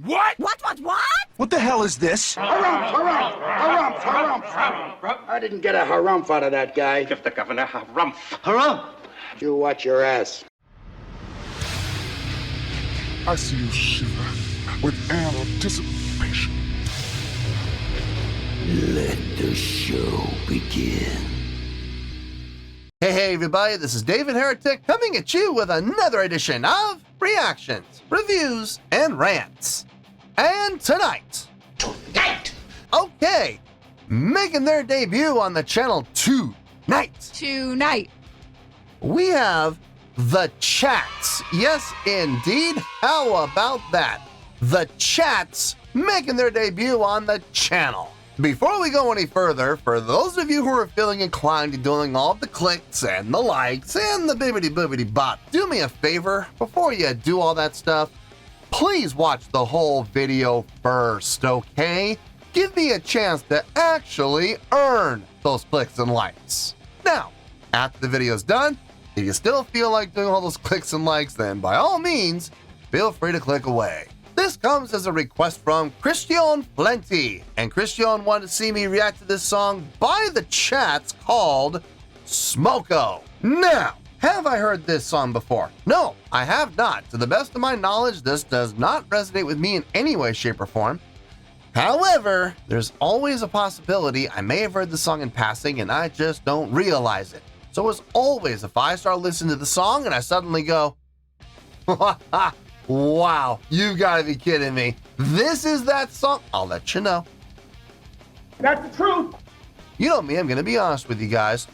What? What? What the hell is this? Harumph. I didn't get a harumph out of that guy. Give the governor harumph. Harumph? You watch your ass. I see you shiver with anticipation. Let the show begin. Hey everybody, this is David Heretic coming at you with another edition of Reactions, Reviews, and Rants. And tonight, okay, making their debut on the channel tonight, we have the Chats. Yes, indeed. How about that? The Chats making their debut on the channel. Before we go any further, for those of you who are feeling inclined to doing all the clicks and the likes and the bibbidi-boobidi bop, do me a favor, before you do all that stuff, please watch the whole video first, okay? Give me a chance to actually earn those clicks and likes. Now, after the video's done, if you still feel like doing all those clicks and likes, then by all means, feel free to click away. This comes as a request from Christian Plenty, and Christian wanted to see me react to this song by the Chats called Smoko. Now, have I heard this song before? No, I have not. To the best of my knowledge, this does not resonate with me in any way, shape, or form. However, there's always a possibility I may have heard the song in passing and I just don't realize it. So as always, if I start listening to the song and I suddenly go, wow, you've got to be kidding me. This is that song. I'll let you know. That's the truth. You know me, I'm going to be honest with you guys.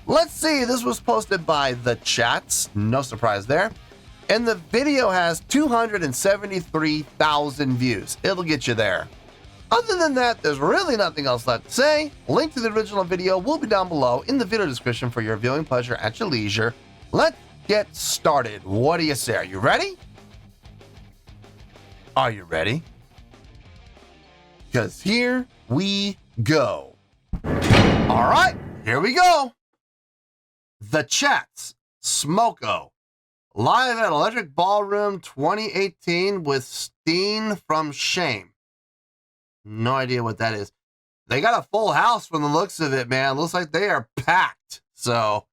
Let's see, this was posted by the Chats. No surprise there. And the video has 273,000 views. It'll get you there. Other than that, there's really nothing else left to say. Link to the original video will be down below in the video description for your viewing pleasure at your leisure. Let's get started. What do you say? Are you ready? Are you ready? Because here we go. All right, here we go. The Chats, Smoko, live at Electric Ballroom 2018 with Steen from Shame. No idea what that is. They got a full house from the looks of it, man. Looks like they are packed. So,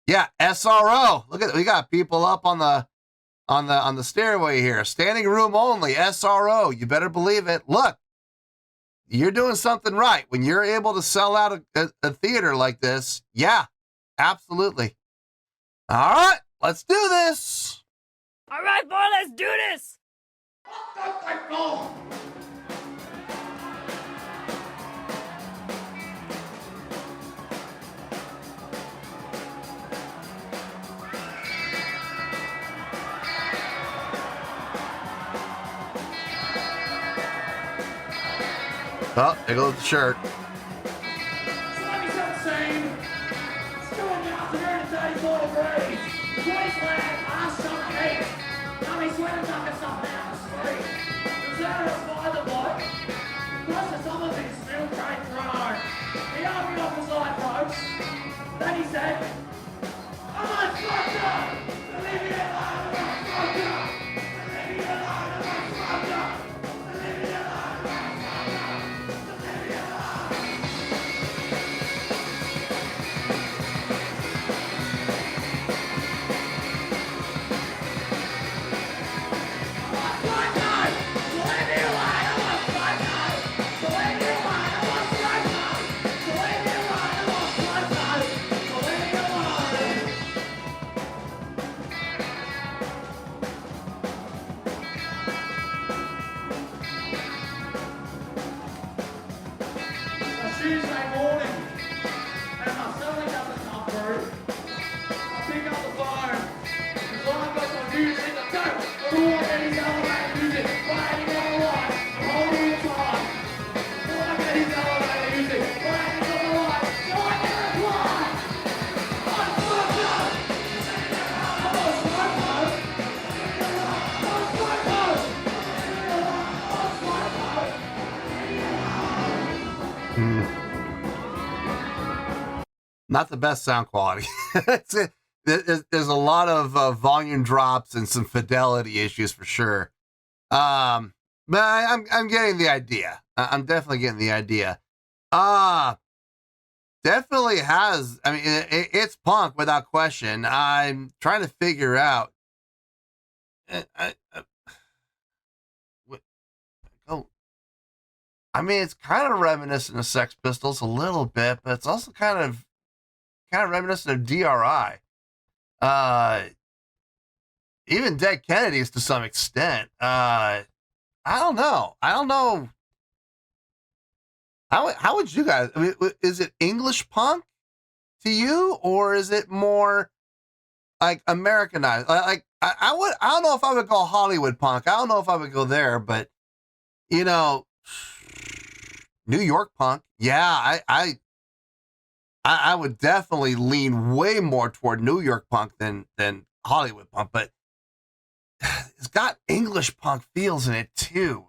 yeah, SRO. Look at, we got people up on the stairway here. Standing room only, SRO. You better believe it. Look, you're doing something right. When you're able to sell out a theater like this, yeah, absolutely. All right, let's do this. All right, boy, let's do this. Oh, there goes the shirt. Then he said, I'm not fucked up! Leave me alone, I'm not fucked up! Leave me alone, I'm not fucked up! Leave me alone, I'm not fucked up! Leave me alone! I'm not fucked up! Leave me alone, I'm not fucked up! Leave me alone, I'm not fucked up! Leave me alone, I'm not fucked up! Leave me alone! Tuesday morning, and my selling doesn't come through. I pick up the phone, because I've got some music in the dope. But all I get is elevator music, playing on the line, the whole time. All I get is elevator music, playing on the line, so I can reply. I'm fucked up! I'm on smoke mode! I'm on smoke mode! I'm on smoke mode! Not the best sound quality. There's a lot of volume drops and some fidelity issues for sure. But I'm getting the idea. I'm definitely getting the idea. Definitely has. I mean, it's punk without question. I'm trying to figure out. I mean, it's kind of reminiscent of Sex Pistols a little bit, but it's also kind of reminiscent of DRI. Even Dead Kennedys to some extent. I don't know. How would you guys? I mean, is it English punk to you, or is it more like Americanized? Like I don't know if I would go Hollywood punk. I don't know if I would go there, but you know, New York punk. Yeah, I would definitely lean way more toward New York punk than Hollywood punk, but it's got English punk feels in it too.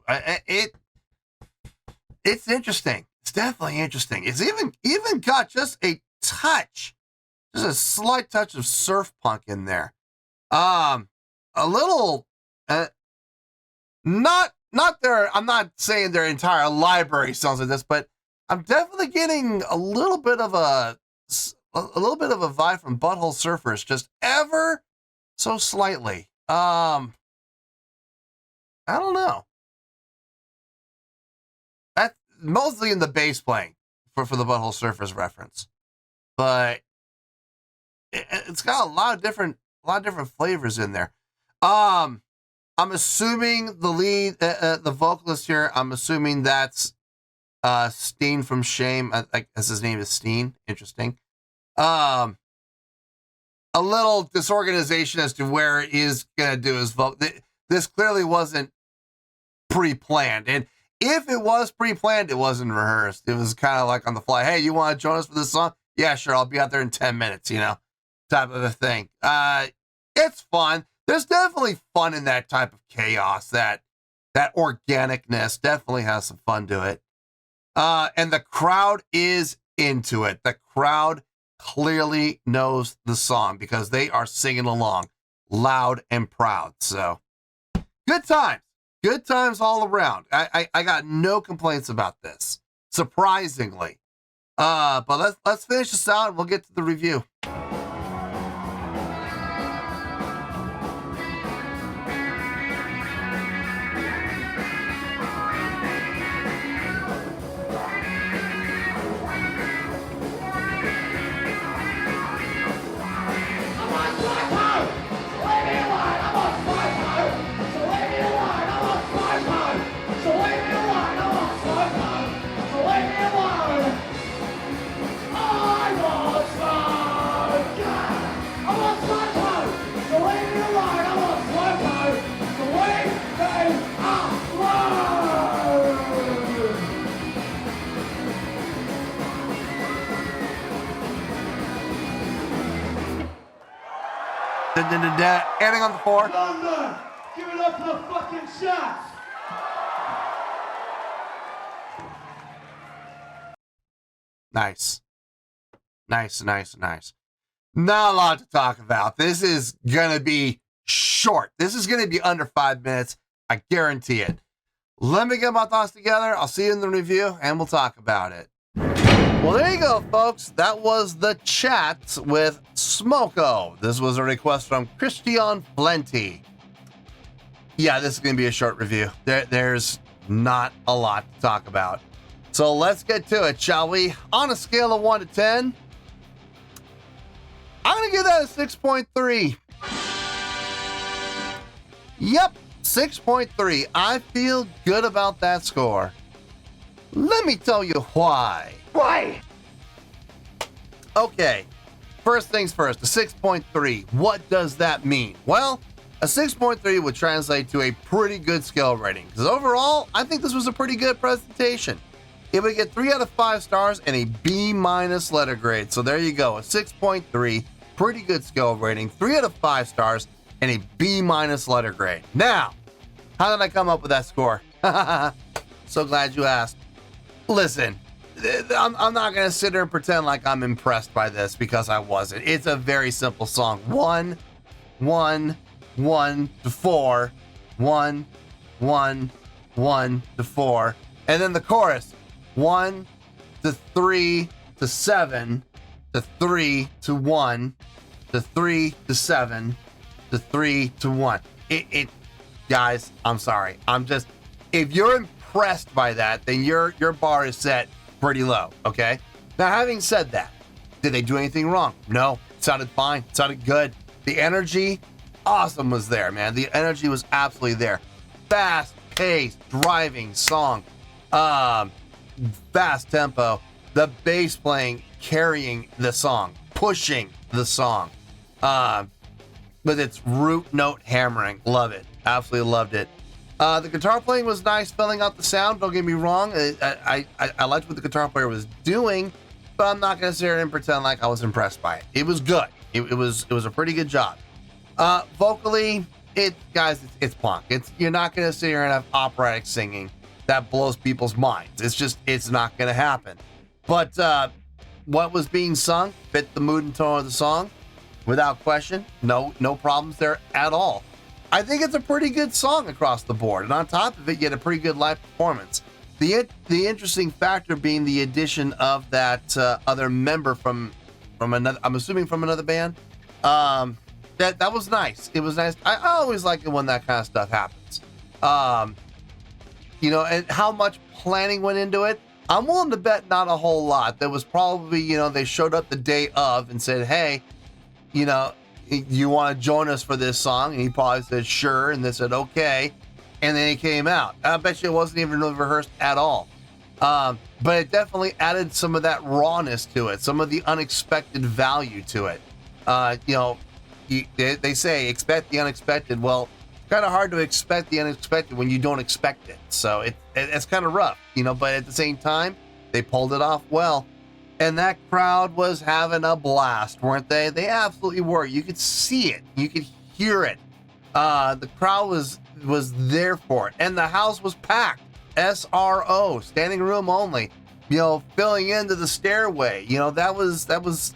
It's interesting. It's definitely interesting. It's even got just a slight touch of surf punk in there. A little, not their. I'm not saying their entire library sounds like this, but I'm definitely getting a little bit of a vibe from Butthole Surfers, just ever so slightly. I don't know. That's mostly in the bass playing for the Butthole Surfers reference, but it's got a lot of different flavors in there. I'm assuming the lead, the vocalist here. I'm assuming that's Steen from Shame. I guess his name is Steen. Interesting. A little disorganization as to where he's gonna do his vote. This clearly wasn't pre-planned, and if it was pre-planned, it wasn't rehearsed. It was kind of like on the fly. Hey, you want to join us for this song? Yeah, sure. I'll be out there in 10 minutes. You know, type of a thing. It's fun. There's definitely fun in that type of chaos. That organicness definitely has some fun to it. And the crowd is into it. The crowd clearly knows the song because they are singing along loud and proud. So good times all around. I got no complaints about this, surprisingly. But let's finish this out and we'll get to the review. Ending on the floor. London, give it up for the fucking Chats. Nice. Not a lot to talk about. This is gonna be short. This is gonna be under 5 minutes. I guarantee it. Let me get my thoughts together. I'll see you in the review and we'll talk about it. Well, there you go, folks. That was the Chats with Smoko. This was a request from Christian Plenty. Yeah, this is going to be a short review. There's not a lot to talk about. So let's get to it, shall we? On a scale of 1 to 10, I'm going to give that a 6.3. Yep, 6.3. I feel good about that score. Let me tell you why. Why? Okay, first things first, a 6.3. What does that mean? Well, a 6.3 would translate to a pretty good skill rating. Because overall, I think this was a pretty good presentation. It would get 3 out of 5 stars and a B- letter grade. So there you go, a 6.3, pretty good skill rating, 3 out of 5 stars, and a B- letter grade. Now, how did I come up with that score? So glad you asked. Listen, I'm not going to sit here and pretend like I'm impressed by this because I wasn't. It's a very simple song. 1, 1, 1 to 4, 1, 1, 1 to 4. And then the chorus, 1 to 3 to 7 to 3 to 1 to 3 to 7 to 3 to 1. Guys, I'm sorry. If you're impressed by that, then your bar is set pretty low, okay? Now, having said that, did they do anything wrong? No. It sounded fine. It sounded good. The energy, awesome, was there, man. The energy was absolutely there. Fast-paced, driving song. Fast tempo. The bass playing, carrying the song, pushing the song. With its root note hammering. Love it. Absolutely loved it. The guitar playing was nice, filling out the sound. Don't get me wrong. I liked what the guitar player was doing, but I'm not going to sit here and pretend like I was impressed by it. It was good. It was a pretty good job. Vocally, guys, it's punk. You're not going to sit here and have operatic singing that blows people's minds. It's not going to happen. But what was being sung fit the mood and tone of the song, without question. No problems there at all. I think it's a pretty good song across the board, and on top of it, you had a pretty good live performance. The interesting factor being the addition of that other member from another, I'm assuming from another band. That was nice. It was nice. I always like it when that kind of stuff happens. And how much planning went into it. I'm willing to bet not a whole lot. There was probably, they showed up the day of and said, hey, you want to join us for this song? And he probably said, sure. And they said, okay. And then it came out. I bet you it wasn't even really rehearsed at all. But it definitely added some of that rawness to it, some of the unexpected value to it. They say expect the unexpected. Well, it's kind of hard to expect the unexpected when you don't expect it. So it's kind of rough, but at the same time, they pulled it off well. And that crowd was having a blast, weren't they? They absolutely were. You could see it. You could hear it. The crowd was there for it. And the house was packed. SRO, standing room only, filling into the stairway. That was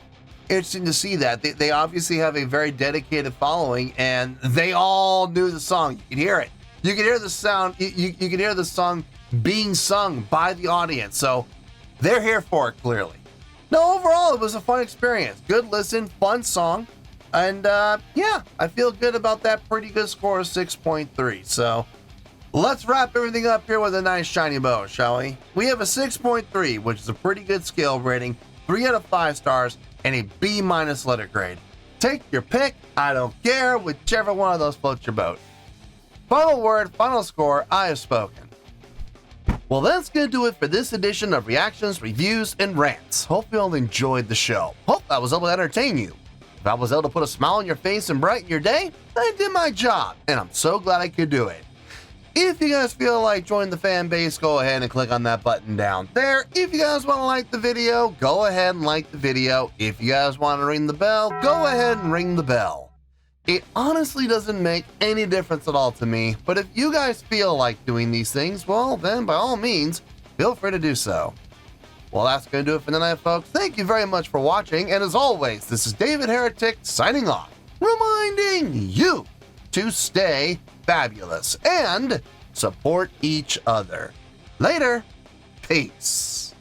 interesting to see that. They obviously have a very dedicated following, and they all knew the song. You could hear it. You could hear the sound. You could hear the song being sung by the audience. So they're here for it, clearly. No, overall, it was a fun experience. Good listen, fun song. And I feel good about that pretty good score of 6.3. So let's wrap everything up here with a nice shiny bow, shall we? We have a 6.3, which is a pretty good scale rating, 3 out of 5 stars, and a B- letter grade. Take your pick. I don't care. Whichever one of those floats your boat. Final word, final score, I have spoken. Well, that's going to do it for this edition of Reactions, Reviews, and Rants. Hope you all enjoyed the show. Hope I was able to entertain you. If I was able to put a smile on your face and brighten your day, I did my job, and I'm so glad I could do it. If you guys feel like joining the fan base, go ahead and click on that button down there. If you guys want to like the video, go ahead and like the video. If you guys want to ring the bell, go ahead and ring the bell. It honestly doesn't make any difference at all to me, but if you guys feel like doing these things, well, then by all means, feel free to do so. Well, that's going to do it for tonight, folks. Thank you very much for watching, and as always, this is David Heretic signing off, reminding you to stay fabulous and support each other. Later. Peace.